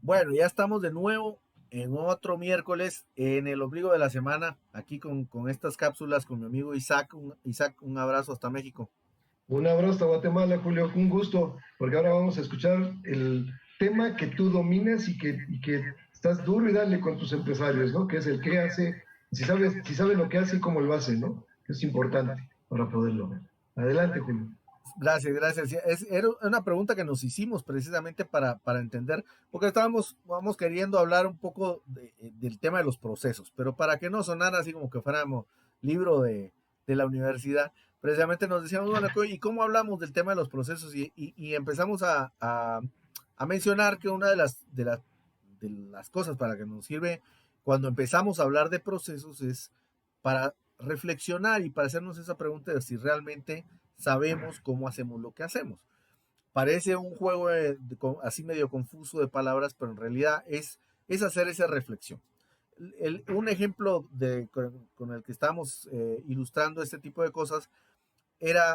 Bueno, ya estamos de nuevo en otro miércoles en el ombligo de la semana, aquí con estas cápsulas con mi amigo Isaac. Isaac, un abrazo hasta México. Un abrazo a Guatemala, Julio, un gusto, porque ahora vamos a escuchar el tema que tú dominas y que estás duro y dale con tus empresarios, ¿no? Que es el qué hace, si sabe lo que hace y cómo lo hace, ¿no? Que es importante para poderlo ver. Adelante, Julio. Gracias, gracias. Era una pregunta que nos hicimos precisamente para entender, porque vamos queriendo hablar un poco del tema de los procesos, pero para que no sonara así como que fuéramos libro de la universidad, precisamente nos decíamos, bueno, ¿y cómo hablamos del tema de los procesos? Y empezamos a mencionar que una de las cosas para que nos sirve cuando empezamos a hablar de procesos es para reflexionar y para hacernos esa pregunta de si realmente sabemos cómo hacemos lo que hacemos. Parece un juego así medio confuso de palabras, pero en realidad es hacer esa reflexión. Un ejemplo con el que estamos ilustrando este tipo de cosas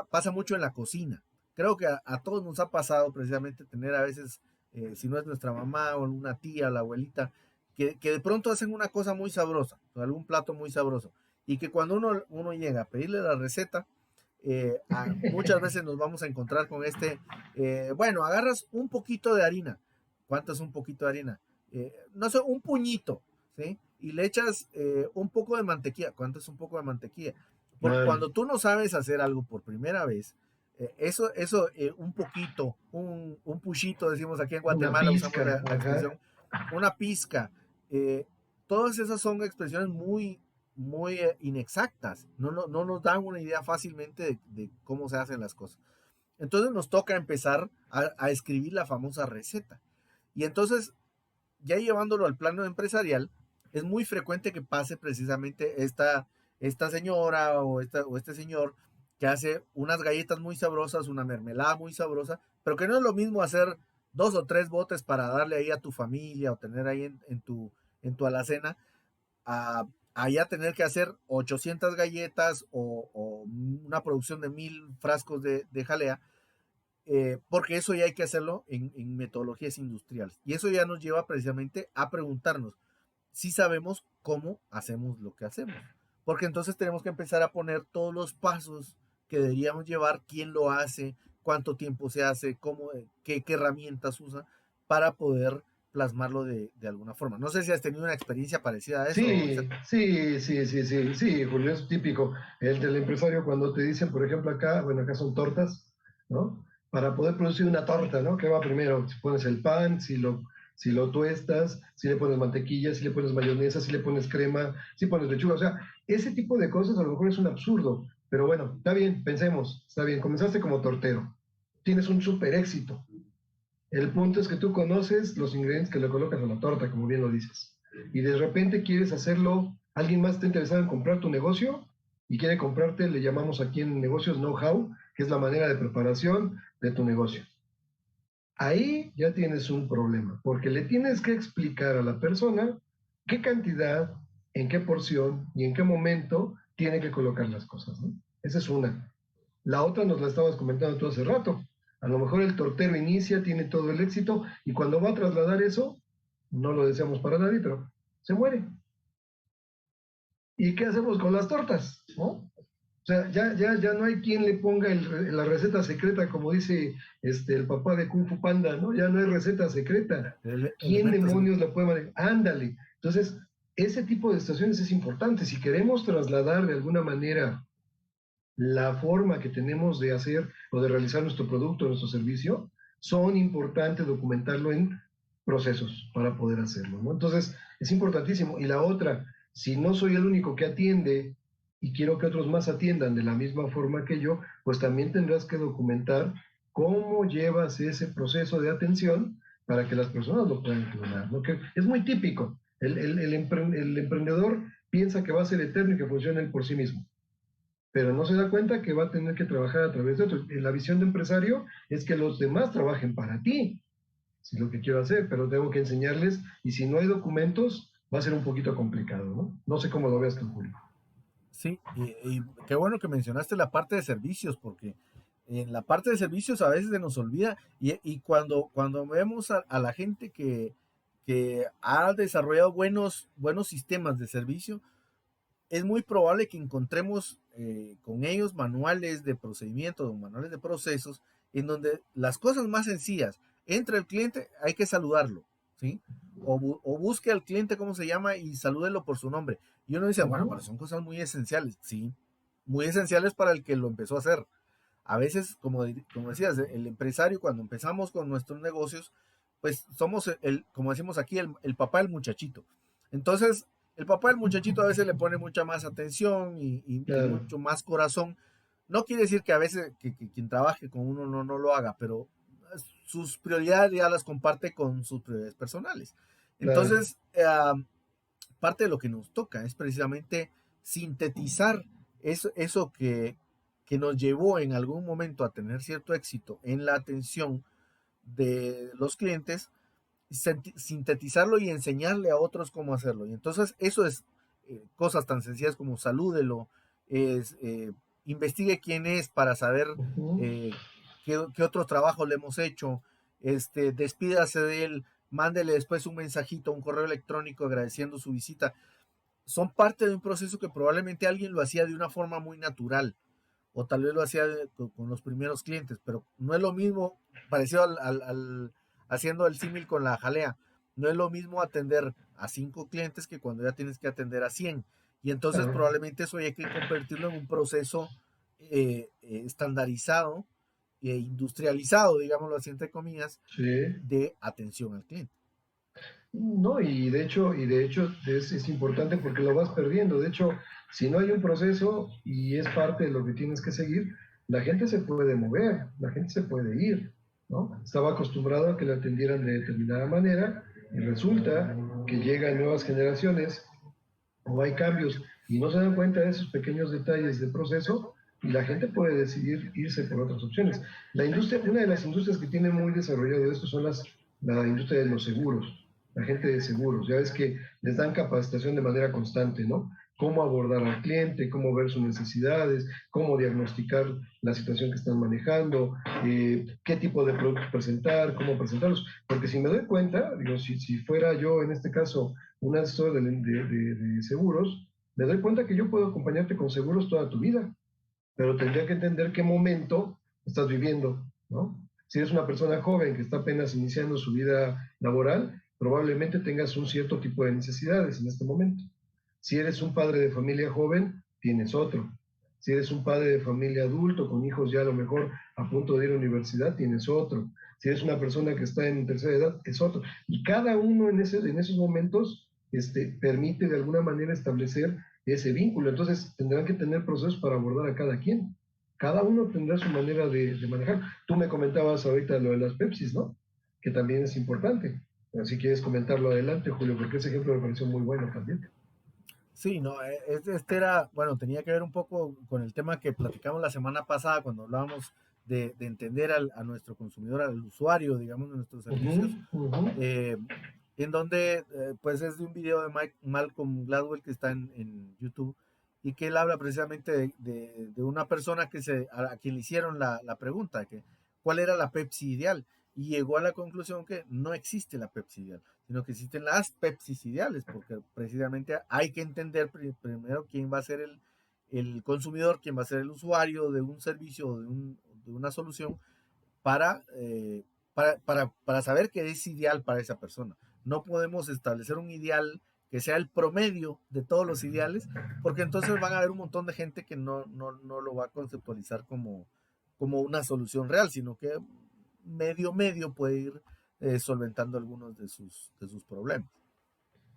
pasa mucho en la cocina. Creo que a todos nos ha pasado precisamente tener a veces, si no es nuestra mamá o una tía, la abuelita, que de pronto hacen una cosa muy sabrosa, algún plato muy sabroso, y que cuando uno llega a pedirle la receta, muchas veces nos vamos a encontrar con bueno, agarras un poquito de harina. ¿Cuánto es un poquito de harina? No sé, un puñito, ¿sí? Y le echas un poco de mantequilla. ¿Cuánto es un poco de mantequilla? Porque Claro. cuando tú no sabes hacer algo por primera vez, un poquito, un puchito, decimos aquí en Una Guatemala, usamos pizca, la ajá. expresión, una pizca. eh, Todas esas son expresiones muy inexactas, no nos dan una idea fácilmente de cómo se hacen las cosas. Entonces nos toca empezar a escribir la famosa receta. Y entonces, ya llevándolo al plano empresarial, es muy frecuente que pase precisamente esta señora o este señor que hace unas galletas muy sabrosas, una mermelada muy sabrosa, pero que no es lo mismo hacer 2 o 3 botes para darle ahí a tu familia o tener ahí en tu alacena, a ya tener que hacer 800 galletas o una producción de 1000 frascos de jalea, porque eso ya hay que hacerlo en metodologías industriales. Y eso ya nos lleva precisamente a preguntarnos si sabemos cómo hacemos lo que hacemos. Porque entonces tenemos que empezar a poner todos los pasos que deberíamos llevar, quién lo hace, cuánto tiempo se hace, qué herramientas usa para poder plasmarlo de alguna forma. No sé si has tenido una experiencia parecida a eso, Isaac. Sí, sí, sí, sí, sí, sí, Julio, es típico. El del empresario cuando te dicen, por ejemplo, acá, bueno, acá son tortas, ¿no? Para poder producir una torta, ¿no? ¿Qué va primero? Si pones el pan, si lo tuestas, si le pones mantequilla, si le pones mayonesa, si le pones crema, si pones lechuga. O sea, ese tipo de cosas a lo mejor es un absurdo, pero bueno, está bien, pensemos, está bien, comenzaste como tortero, tienes un súper éxito. El punto es que tú conoces los ingredientes que le colocas a la torta, como bien lo dices. Y de repente quieres hacerlo, alguien más está interesado en comprar tu negocio y quiere comprarte, le llamamos aquí en negocios know-how, que es la manera de preparación de tu negocio. Ahí ya tienes un problema, porque le tienes que explicar a la persona qué cantidad, en qué porción y en qué momento tiene que colocar las cosas, ¿no? Esa es una. La otra nos la estabas comentando tú hace rato. A lo mejor el tortero inicia, tiene todo el éxito y cuando va a trasladar eso, no lo deseamos para nadie, pero se muere. ¿Y qué hacemos con las tortas? ¿No? O sea, ya no hay quien le ponga la receta secreta, como dice el papá de Kung Fu Panda, ¿no? Ya no hay receta secreta. ¿Quién Elementos. demonios la puede manejar? Ándale. Entonces, ese tipo de situaciones es importante. Si queremos trasladar de alguna manera la forma que tenemos de hacer o de realizar nuestro producto, nuestro servicio, son importantes documentarlo en procesos para poder hacerlo, ¿no? Entonces, es importantísimo. Y la otra, si no soy el único que atiende y quiero que otros más atiendan de la misma forma que yo, pues también tendrás que documentar cómo llevas ese proceso de atención para que las personas lo puedan clonar, ¿no? Que es muy típico. El emprendedor piensa que va a ser eterno y que funciona él por sí mismo, pero no se da cuenta que va a tener que trabajar a través de otros. La visión de empresario es que los demás trabajen para ti, si es lo que quiero hacer, pero tengo que enseñarles y si no hay documentos va a ser un poquito complicado, ¿no? No sé cómo lo veas tú, Julio. Sí, y qué bueno que mencionaste la parte de servicios, porque en la parte de servicios a veces se nos olvida y cuando vemos a la gente que ha desarrollado buenos sistemas de servicio, es muy probable que encontremos con ellos manuales de procedimientos o manuales de procesos en donde las cosas más sencillas, entra el cliente, hay que saludarlo, ¿sí? O busque al cliente cómo se llama y salúdelo por su nombre. Y uno dice, bueno, pero son cosas muy esenciales, sí, muy esenciales para el que lo empezó a hacer. A veces, como decías, el empresario cuando empezamos con nuestros negocios, pues somos como decimos aquí, el papá del muchachito. Entonces, el papá del muchachito a veces le pone mucha más atención y Claro, mucho más corazón. No quiere decir que a veces que quien trabaje con uno no lo haga, pero sus prioridades ya las comparte con sus prioridades personales. claro. Entonces, parte de lo que nos toca es precisamente sintetizar eso que nos llevó en algún momento a tener cierto éxito en la atención de los clientes, sintetizarlo y enseñarle a otros cómo hacerlo. Y entonces eso es cosas tan sencillas como salúdelo, es, investigue quién es para saber Ujú. eh, qué otros trabajos le hemos hecho, despídase de él, mándele después un mensajito, un correo electrónico agradeciendo su visita. Son parte de un proceso que probablemente alguien lo hacía de una forma muy natural o tal vez lo hacía con los primeros clientes, pero no es lo mismo, parecido haciendo el símil con la jalea, no es lo mismo atender a 5 clientes que cuando ya tienes que atender a 100. Y entonces Claro. probablemente eso hay que convertirlo en un proceso estandarizado e industrializado, digámoslo así entre comillas, Sí. de atención al cliente. No, y de hecho es importante porque lo vas perdiendo. De hecho, si no hay un proceso y es parte de lo que tienes que seguir, la gente se puede mover, la gente se puede ir, ¿no? Estaba acostumbrado a que la atendieran de determinada manera y resulta que llegan nuevas generaciones o hay cambios y no se dan cuenta de esos pequeños detalles del proceso y la gente puede decidir irse por otras opciones. La industria, una de las industrias que tiene muy desarrollado esto son la industria de los seguros, la gente de seguros. Ya ves que les dan capacitación de manera constante, ¿no? Cómo abordar al cliente, cómo ver sus necesidades, cómo diagnosticar la situación que están manejando, qué tipo de productos presentar, cómo presentarlos. Porque si me doy cuenta, digo, si fuera yo en este caso un asesor de seguros, me doy cuenta que yo puedo acompañarte con seguros toda tu vida, pero tendría que entender qué momento estás viviendo, ¿no? Si eres una persona joven que está apenas iniciando su vida laboral, probablemente tengas un cierto tipo de necesidades en este momento. Si eres un padre de familia joven, tienes otro. Si eres un padre de familia adulto con hijos ya a lo mejor a punto de ir a la universidad, tienes otro. Si eres una persona que está en tercera edad, es otro. Y cada uno en esos momentos permite de alguna manera establecer ese vínculo. Entonces tendrán que tener procesos para abordar a cada quien. Cada uno tendrá su manera de manejar. Tú me comentabas ahorita lo de las Pepsis, ¿no? Que también es importante. Si quieres comentarlo adelante, Julio, porque ese ejemplo me pareció muy bueno también. Sí, no, este era, bueno, tenía que ver un poco con el tema que platicamos la semana pasada cuando hablábamos de entender a nuestro consumidor, al usuario, digamos, de nuestros Uh -huh, servicios, uh -huh. eh, en donde, pues es de un video de Malcolm Gladwell que está en YouTube y que él habla precisamente de una persona a quien le hicieron la pregunta, que cuál era la Pepsi ideal, y llegó a la conclusión que no existe la Pepsi ideal, sino que existen las Pepsis ideales, porque precisamente hay que entender primero quién va a ser el consumidor, quién va a ser el usuario de un servicio o de una solución para, para saber qué es ideal para esa persona. No podemos establecer un ideal que sea el promedio de todos los ideales, porque entonces van a haber un montón de gente que no lo va a conceptualizar como una solución real, sino que medio puede ir solventando algunos de sus problemas.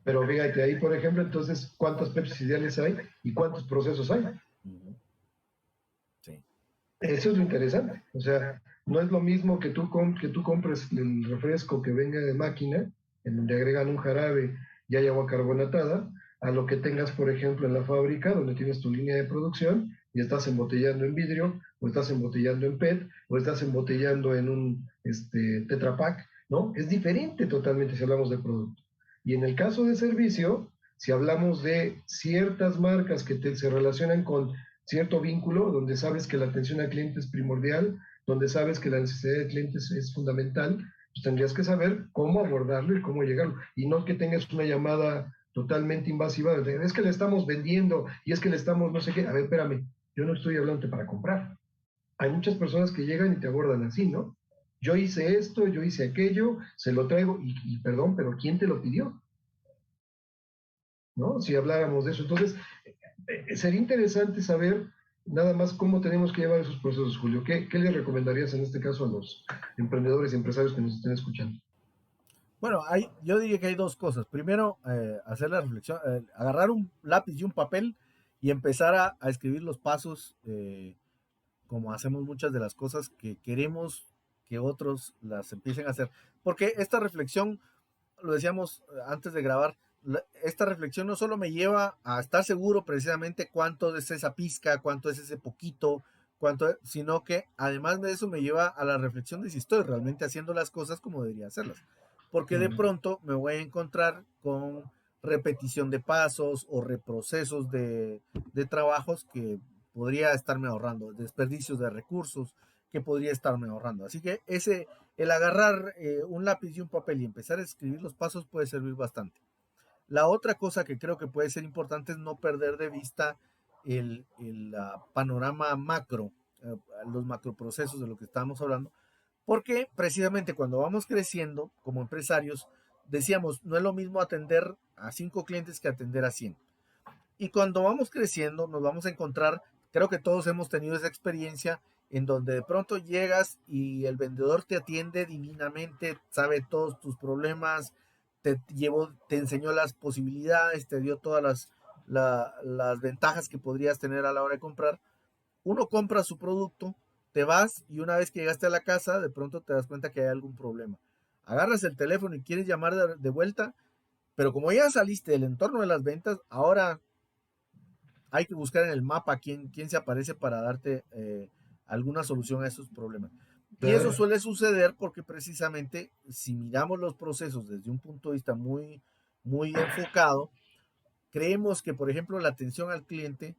Pero fíjate, ahí por ejemplo, entonces, ¿cuántas Pepsi ideales hay y cuántos procesos hay? Ujú. Sí. Eso es lo interesante. O sea, no es lo mismo que tú compres el refresco que venga de máquina, en donde agregan un jarabe y hay agua carbonatada, a lo que tengas, por ejemplo, en la fábrica, donde tienes tu línea de producción y estás embotellando en vidrio, o estás embotellando en PET, o estás embotellando en un Tetra Pak, ¿no? Es diferente totalmente si hablamos de producto. Y en el caso de servicio, si hablamos de ciertas marcas que se relacionan con cierto vínculo, donde sabes que la atención al cliente es primordial, donde sabes que la necesidad del cliente es fundamental, pues tendrías que saber cómo abordarlo y cómo llegarlo. Y no que tengas una llamada totalmente invasiva, de, es que le estamos vendiendo y es que le estamos no sé qué. A ver, espérame, yo no estoy hablando para comprar. Hay muchas personas que llegan y te abordan así, ¿no? Yo hice esto, yo hice aquello, se lo traigo y perdón, pero ¿quién te lo pidió? ¿No? Si habláramos de eso. Entonces, sería interesante saber nada más cómo tenemos que llevar esos procesos, Julio. ¿Qué le recomendarías en este caso a los emprendedores y empresarios que nos estén escuchando? Bueno, yo diría que hay dos cosas. Primero, hacer la reflexión, agarrar un lápiz y un papel y empezar a escribir los pasos, como hacemos muchas de las cosas que queremos que otros las empiecen a hacer. Porque esta reflexión, lo decíamos antes de grabar, esta reflexión no solo me lleva a estar seguro precisamente cuánto es esa pizca, cuánto es ese poquito, sino que además de eso me lleva a la reflexión de si estoy realmente haciendo las cosas como debería hacerlas. Porque de pronto me voy a encontrar con repetición de pasos o reprocesos de trabajos que podría estarme ahorrando, desperdicios de recursos que podría estarme ahorrando. Así que el agarrar un lápiz y un papel y empezar a escribir los pasos puede servir bastante. La otra cosa que creo que puede ser importante es no perder de vista el panorama macro, los macroprocesos de lo que estábamos hablando, porque precisamente cuando vamos creciendo como empresarios, decíamos, no es lo mismo atender a 5 clientes que atender a 100. Y cuando vamos creciendo, nos vamos a encontrar, creo que todos hemos tenido esa experiencia en donde de pronto llegas y el vendedor te atiende divinamente, sabe todos tus problemas, te enseñó las posibilidades, te dio todas las ventajas que podrías tener a la hora de comprar. Uno compra su producto, te vas y una vez que llegaste a la casa, de pronto te das cuenta que hay algún problema. Agarras el teléfono y quieres llamar de vuelta, pero como ya saliste del entorno de las ventas, ahora hay que buscar en el mapa quién se aparece para darte alguna solución a esos problemas. Y eso Claro. suele suceder porque precisamente si miramos los procesos desde un punto de vista muy enfocado, creemos que, por ejemplo, la atención al cliente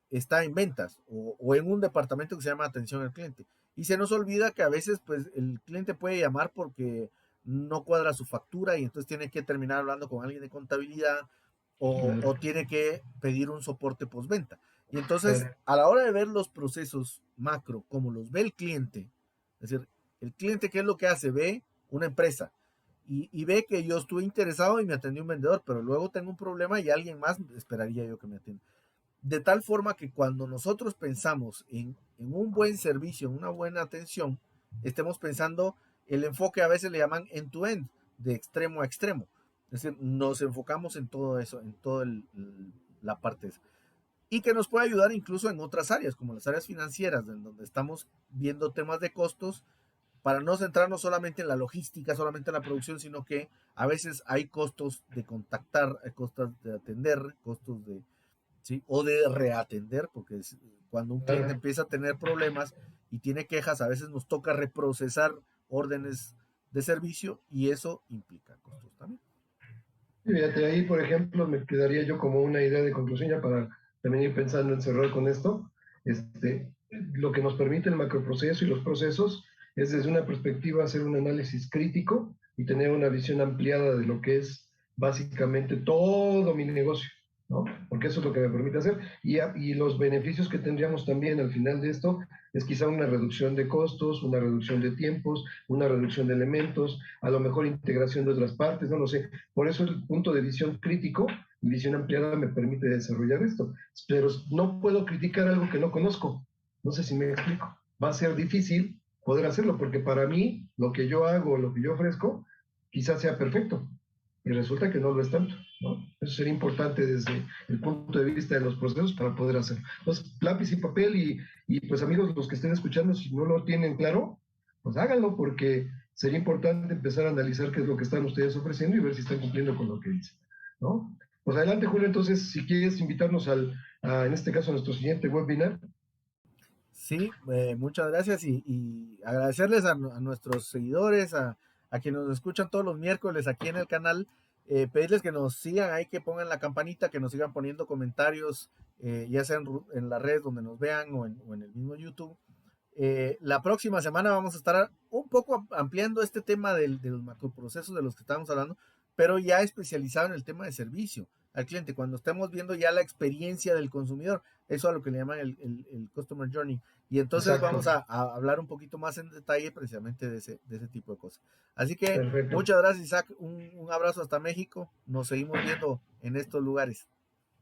está en ventas o en un departamento que se llama atención al cliente. Y se nos olvida que a veces pues, el cliente puede llamar porque no cuadra su factura y entonces tiene que terminar hablando con alguien de contabilidad o Claro, tiene que pedir un soporte postventa. Y entonces, claro. a la hora de ver los procesos macro, como los ve el cliente, es decir, el cliente, ¿qué es lo que hace? Ve una empresa y ve que yo estuve interesado y me atendió un vendedor, pero luego tengo un problema y alguien más esperaría yo que me atienda. De tal forma que cuando nosotros pensamos en un buen servicio, en una buena atención, estemos pensando, el enfoque a veces le llaman end-to-end, de extremo a extremo. Es decir, nos enfocamos en todo eso, en toda la parte esa. Y que nos puede ayudar incluso en otras áreas, como las áreas financieras, en donde estamos viendo temas de costos, para no centrarnos solamente en la logística, solamente en la producción, sino que a veces hay costos de contactar, hay costos de atender, costos de, ¿sí? O de reatender, porque cuando un cliente Claro. empieza a tener problemas y tiene quejas, a veces nos toca reprocesar órdenes de servicio y eso implica costos también. Y fíjate, ahí, por ejemplo, me quedaría yo como una idea de conclusión ya para también ir pensando en cerrar con esto. Lo que nos permite el macroproceso y los procesos es desde una perspectiva hacer un análisis crítico y tener una visión ampliada de lo que es básicamente todo mi negocio, ¿no? Porque eso es lo que me permite hacer. Y los beneficios que tendríamos también al final de esto es quizá una reducción de costos, una reducción de tiempos, una reducción de elementos, a lo mejor integración de otras partes, no lo sé. Por eso el punto de visión crítico y visión ampliada me permite desarrollar esto. Pero no puedo criticar algo que no conozco. No sé si me explico. Va a ser difícil poder hacerlo porque para mí lo que yo hago, lo que yo ofrezco, quizás sea perfecto. Y resulta que no lo es tanto, ¿no? Eso sería importante desde el punto de vista de los procesos para poder hacerlo. Entonces, lápiz y papel y pues amigos, los que estén escuchando, si no lo tienen claro, pues háganlo porque sería importante empezar a analizar qué es lo que están ustedes ofreciendo y ver si están cumpliendo con lo que dicen, ¿no? Pues adelante, Julio, entonces, si quieres invitarnos en este caso, a nuestro siguiente webinar. Sí, muchas gracias y agradecerles a nuestros seguidores, a quienes nos escuchan todos los miércoles aquí en el canal, pedirles que nos sigan ahí, que pongan la campanita, que nos sigan poniendo comentarios, ya sea en las redes donde nos vean o en el mismo YouTube. La próxima semana vamos a estar un poco ampliando este tema de los macroprocesos de los que estábamos hablando, pero ya especializado en el tema de servicio al cliente, cuando estemos viendo ya la experiencia del consumidor, eso a lo que le llaman el Customer Journey. Y entonces vamos Exacto. a hablar un poquito más en detalle precisamente de ese tipo de cosas. Así que Perfecto. muchas gracias, Isaac. Un abrazo hasta México. Nos seguimos viendo en estos lugares.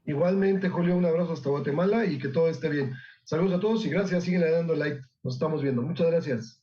Igualmente, Julio, un abrazo hasta Guatemala y que todo esté bien. Saludos a todos y gracias. Siguen dando like. Nos estamos viendo. Muchas gracias.